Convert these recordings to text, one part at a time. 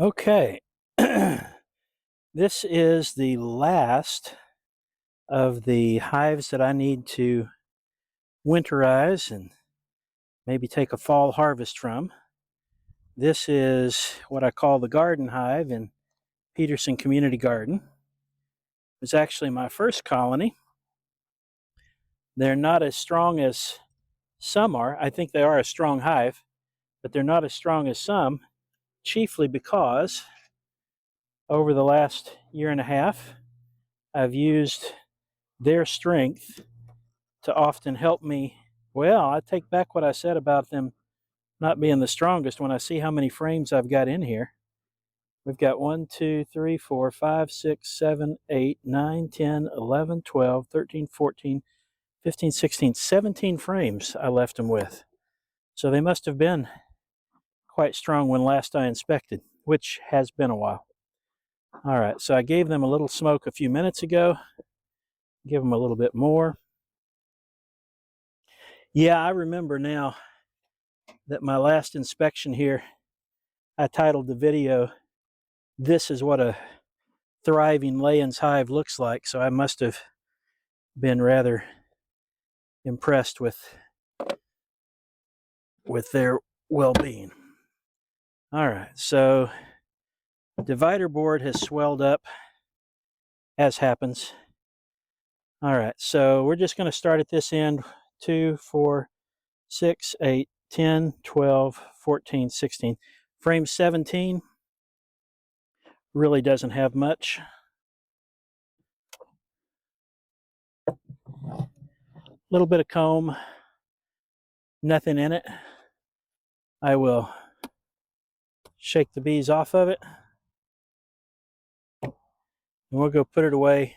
Okay, this is the last of the hives that I need to winterize and maybe take a fall harvest from. This is what I call the garden hive in Peterson Community Garden. It was actually my first colony. They're not as strong as some are. I think they are a strong hive, but they're not as strong as some, chiefly because over the last year and a half, I've used their strength to often help me. Well, I take back what I said about them not being the strongest when I see how many frames I've got in here. We've got 1, 2, 3, 4, 5, 6, 7, 8, 9, 10, 11, 12, 13, 14, 15, 16, 17 frames I left them with. So they must have been quite strong when last I inspected, which has been a while. All right, so I gave them a little smoke a few minutes ago. Give them a little bit more. Yeah, I remember now that my last inspection here, I titled the video, "This is what a thriving Layens hive looks like," so I must have been rather impressed with their well-being. All right, so divider board has swelled up, as happens. All right, so we're just going to start at this end. 2, 4, 6, 8, 10, 12, 14, 16. Frame 17 really doesn't have much. A little bit of comb, nothing in it. I will shake the bees off of it, and we'll go put it away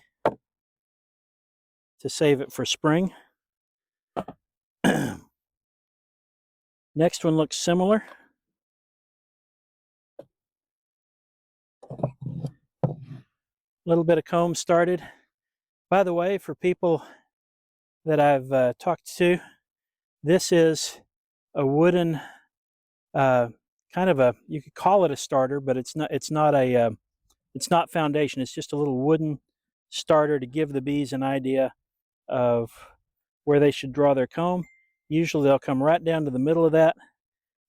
to save it for spring. Next one looks similar. A little bit of comb started. By the way, for people that I've talked to, this is a wooden, kind of a, you could call it a starter, but it's not. It's not foundation. It's just a little wooden starter to give the bees an idea of where they should draw their comb. Usually they'll come right down to the middle of that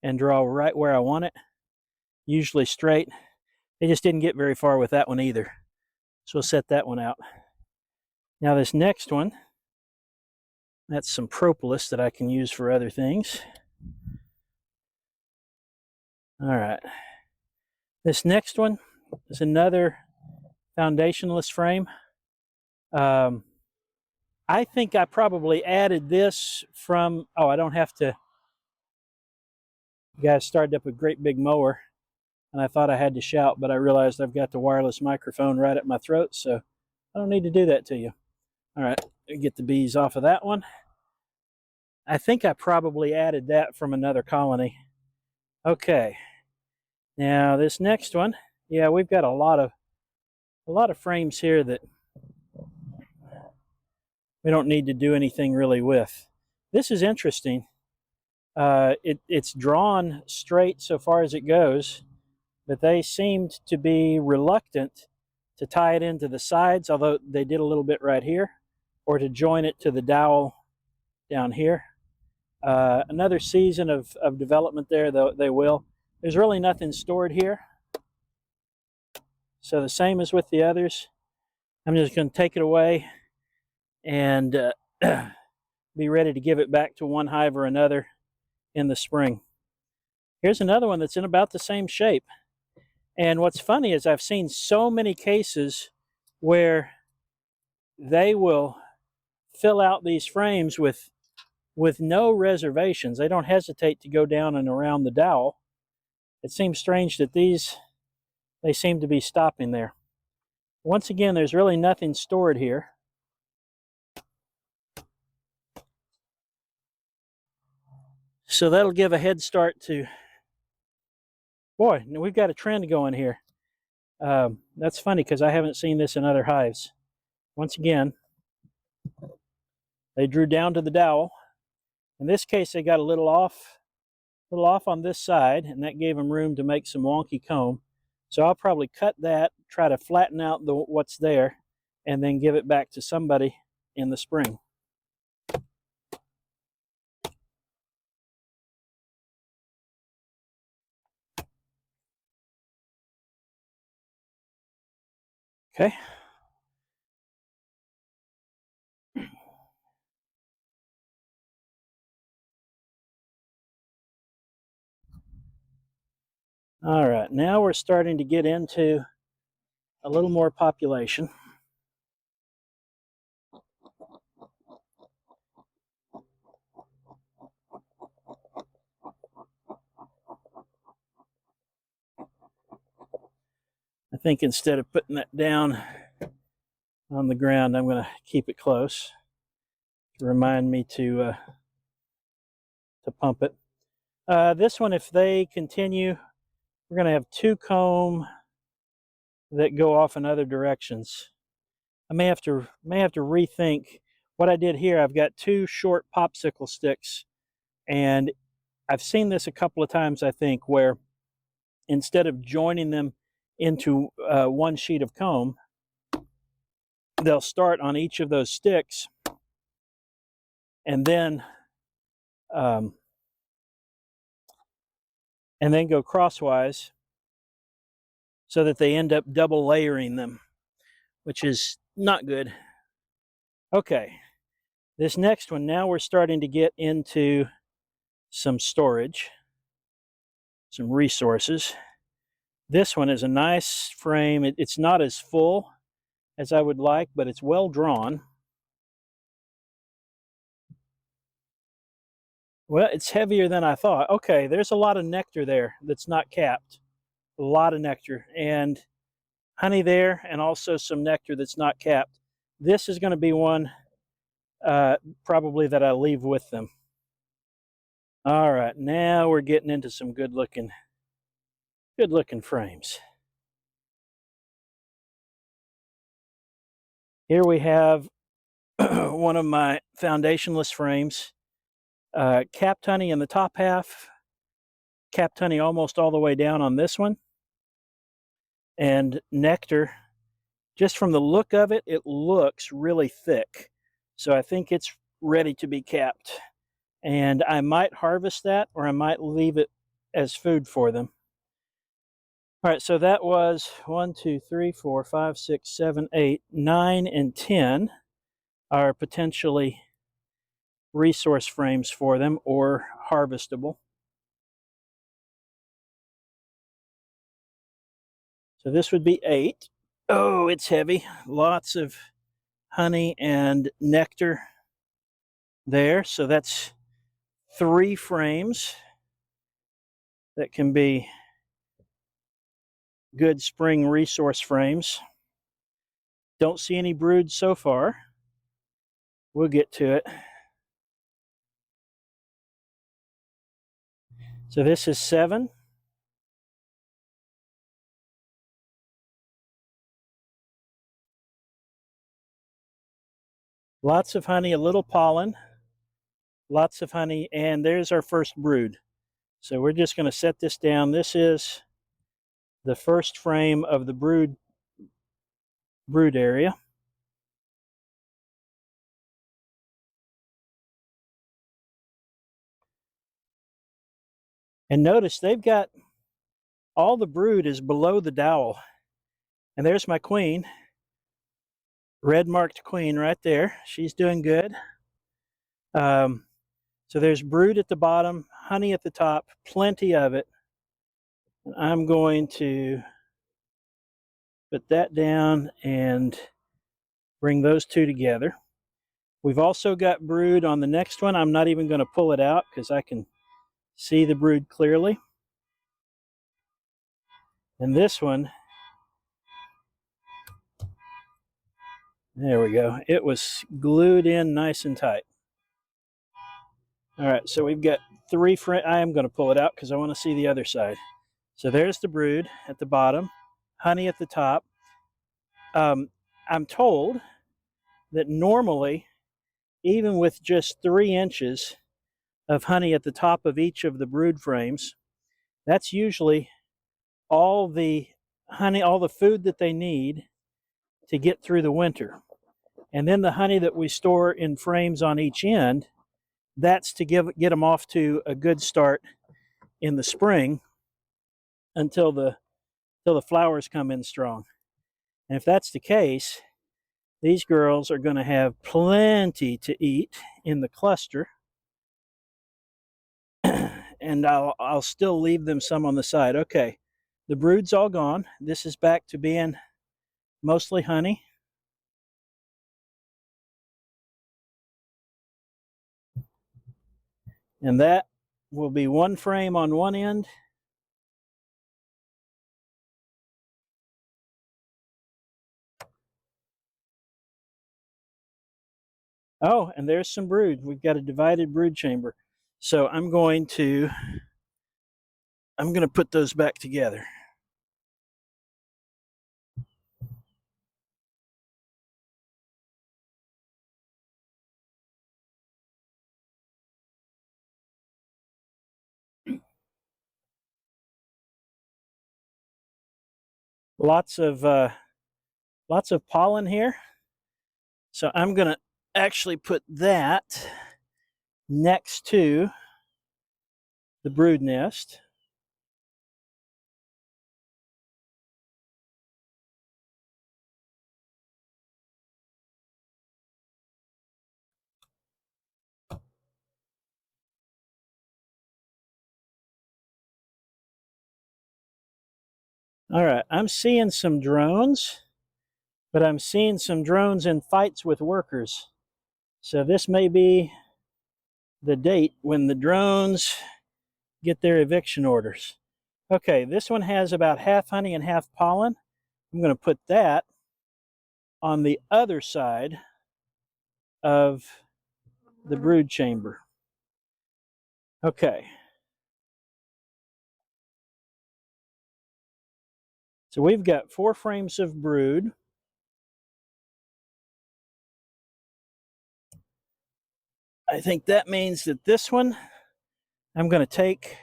and draw right where I want it, usually straight. They just didn't get very far with that one either. So we'll set that one out. Now this next one, that's some propolis that I can use for other things. All right. This next one is another foundationless frame. I think I probably added this from, oh, I don't have to. You guys started up a great big mower, and I thought I had to shout, but I realized I've got the wireless microphone right at my throat, so I don't need to do that to you. All right, get the bees off of that one. I think I probably added that from another colony. Okay, now this next one, yeah, we've got a lot of frames here that we don't need to do anything really with. This is interesting. It's drawn straight so far as it goes, but they seemed to be reluctant to tie it into the sides, although they did a little bit right here, or to join it to the dowel down here. Another season of development there, though they will. There's really nothing stored here. So the same as with the others, I'm just going to take it away and be ready to give it back to one hive or another in the spring. Here's another one that's in about the same shape. And what's funny is I've seen so many cases where they will fill out these frames with no reservations. They don't hesitate to go down and around the dowel. It seems strange that these, they seem to be stopping there. Once again, there's really nothing stored here. So that'll give a head start to, boy, we've got a trend going here. That's funny because I haven't seen this in other hives. Once again, they drew down to the dowel. In this case, they got a little off on this side, and that gave them room to make some wonky comb. So I'll probably cut that, try to flatten out what's there, and then give it back to somebody in the spring. Okay. All right, now we're starting to get into a little more population. I think instead of putting that down on the ground, I'm going to keep it close to remind me to pump it. This one, if they continue, we're going to have 2 comb that go off in other directions. I may have to rethink what I did here. I've got 2 short popsicle sticks, and I've seen this a couple of times, I think, where instead of joining them into one sheet of comb, they'll start on each of those sticks and then go crosswise so that they end up double layering them, which is not good. Okay, this next one, now we're starting to get into some storage, some resources. This one is a nice frame. It's not as full as I would like, but it's well drawn. Well, it's heavier than I thought. Okay, there's a lot of nectar there that's not capped. A lot of nectar and honey there, and also some nectar that's not capped. This is going to be one probably that I leave with them. All right, now we're getting into some good looking frames. Here we have one of my foundationless frames. Capped honey in the top half, capped honey almost all the way down on this one, and nectar. Just from the look of it, it looks really thick. So I think it's ready to be capped. And I might harvest that, or I might leave it as food for them. All right, so that was 1, 2, 3, 4, 5, 6, 7, 8, 9, and 10 are potentially resource frames for them or harvestable. So this would be 8. Oh, it's heavy. Lots of honey and nectar there. So that's 3 frames that can be good spring resource frames. Don't see any broods so far. We'll get to it. So this is 7. Lots of honey, a little pollen, lots of honey, and there's our first brood. So we're just going to set this down. This is the first frame of the brood area. And notice they've got all the brood is below the dowel. And there's my queen, red marked queen right there. She's doing good. So there's brood at the bottom, honey at the top, plenty of it. And I'm going to put that down and bring those 2 together. We've also got brood on the next one. I'm not even going to pull it out because I can see the brood clearly. And this one, there we go. It was glued in nice and tight. All right, so we've got 3 frames. I am going to pull it out because I want to see the other side. So there's the brood at the bottom, honey at the top. I'm told that normally, even with just 3 inches of honey at the top of each of the brood frames, that's usually all the honey, all the food that they need to get through the winter. And then the honey that we store in frames on each end, that's to get them off to a good start in the spring until the flowers come in strong. And if that's the case, these girls are going to have plenty to eat in the cluster. And I'll still leave them some on the side. Okay, the brood's all gone. This is back to being mostly honey. And that will be one frame on one end. Oh, and there's some brood. We've got a divided brood chamber. So I'm going to put those back together. Lots of pollen here. So I'm going to actually put that next to the brood nest. All right, I'm seeing some drones, but I'm seeing some drones in fights with workers. So this may be the date when the drones get their eviction orders. Okay, this one has about half honey and half pollen. I'm going to put that on the other side of the brood chamber. Okay. So we've got 4 frames of brood. I think that means that this one I'm going to take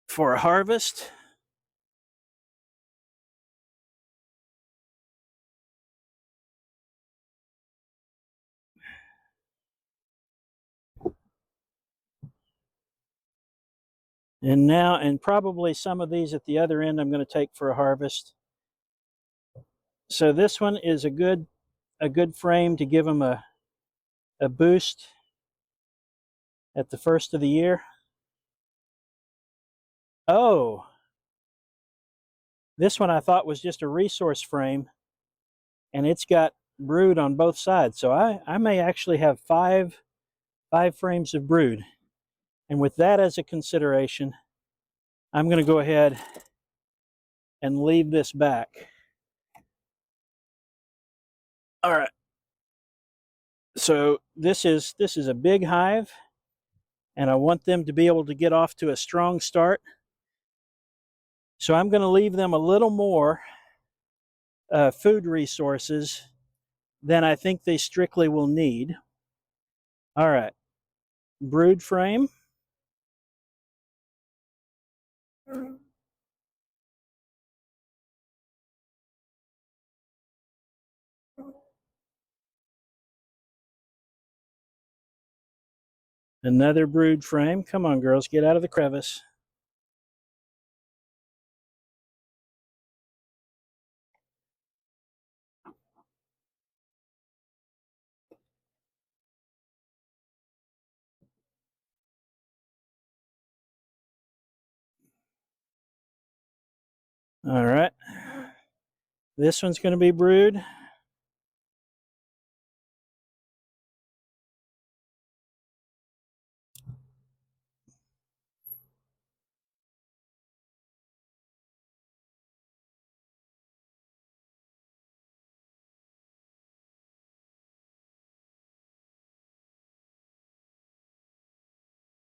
for a harvest. And probably some of these at the other end I'm going to take for a harvest. So this one is a good frame to give them a boost at the first of the year. Oh, this one I thought was just a resource frame, and it's got brood on both sides. So I may actually have five frames of brood. And with that as a consideration, I'm going to go ahead and leave this back. All right. So this is a big hive, and I want them to be able to get off to a strong start. So I'm going to leave them a little more food resources than I think they strictly will need. All right. Brood frame. Another brood frame. Come on, girls, get out of the crevice. All right. This one's going to be brood.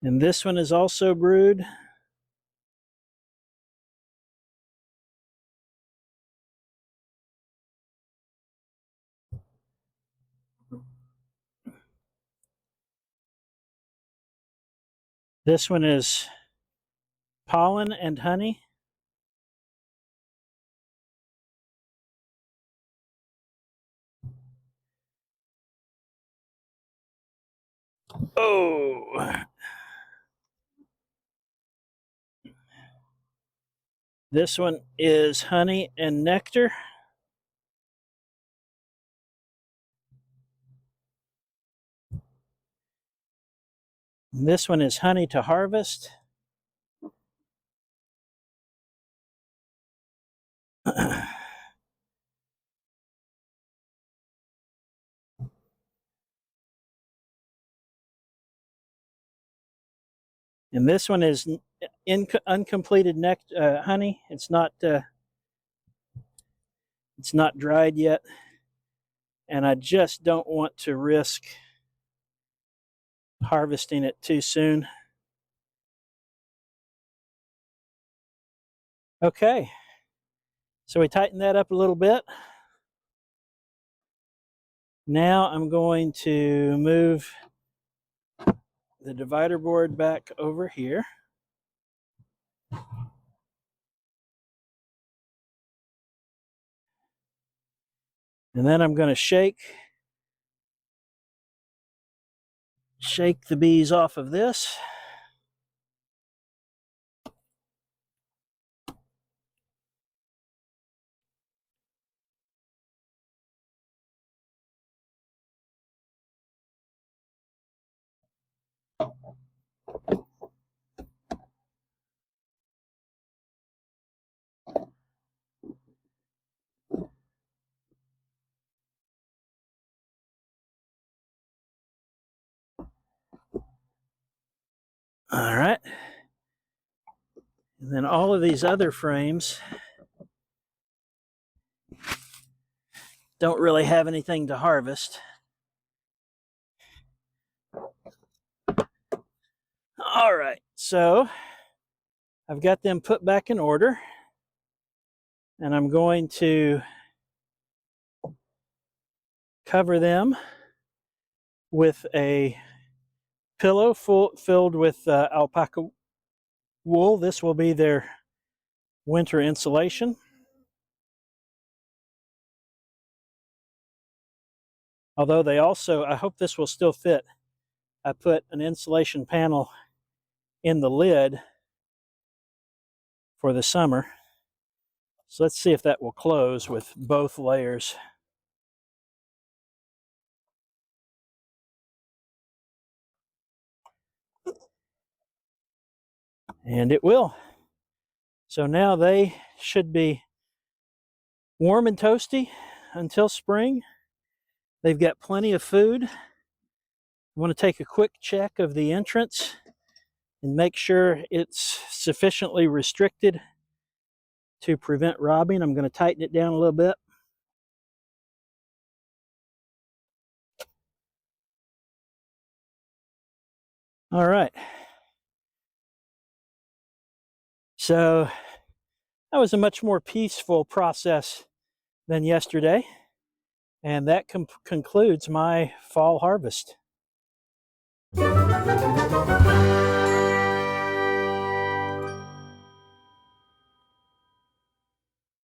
And this one is also brood. This one is pollen and honey. Oh, this one is honey and nectar. And this one is honey to harvest. And this one is uncompleted honey. It's not dried yet, and I just don't want to risk harvesting it too soon. Okay, so we tighten that up a little bit. Now I'm going to move the divider board back over here. And then I'm going to shake the bees off of this. All right. And then all of these other frames don't really have anything to harvest. All right, so I've got them put back in order, and I'm going to cover them with a pillow filled with alpaca wool. This will be their winter insulation. Although they also, I hope this will still fit, I put an insulation panel in the lid for the summer. So let's see if that will close with both layers. And it will. So now they should be warm and toasty until spring. They've got plenty of food. I want to take a quick check of the entrance and make sure it's sufficiently restricted to prevent robbing. I'm going to tighten it down a little bit. All right. So that was a much more peaceful process than yesterday. And that concludes my fall harvest.